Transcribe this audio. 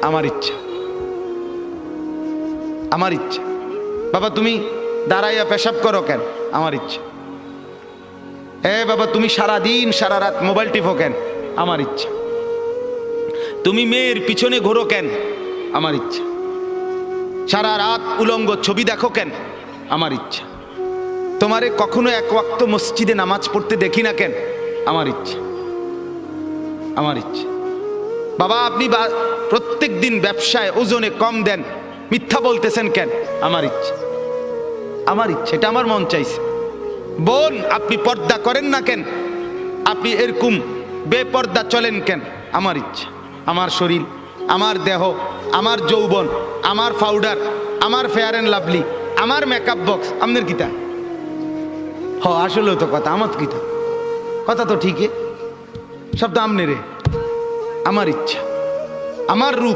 আমার ইচ্ছা, আমার ইচ্ছা। বাবা তুমি দাঁড়াইয়া পেশাব করো কেন? আমার ইচ্ছা। বাবা তুমি সারা দিন সারা রাত মোবাইল টিপো কেন? আমার ইচ্ছা। তুমি মেয়ের পিছনে ঘোরো কেন? আমার ইচ্ছা। সারা রাত উলঙ্গ ছবি দেখো কেন? আমার ইচ্ছা। তোমারে কখনো এক ওয়াক্ত মসজিদে নামাজ পড়তে দেখি না কেন? আমার ইচ্ছা, আমার ইচ্ছা। বাবা আপনি প্রত্যেক দিন ব্যবসায় ওজনে কম দেন, মিথ্যা বলতেছেন কেন? আমার ইচ্ছা, আমার ইচ্ছা। এটা আমার মন চাইছে। বোন আপনি পর্দা করেন না কেন? আপনি এরকম বেপর্দা চলেন কেন? আমার ইচ্ছা। আমার শরীর, আমার দেহ, আমার যৌবন, আমার পাউডার, আমার ফেয়ার অ্যান্ড লাভলি, আমার মেকআপ বক্স, আপনার কিতা? আসলেও তো কথা, আমার কিতা কথা তো ঠিকই, সব তো আমনে রে। আমার ইচ্ছা, আমার রূপ,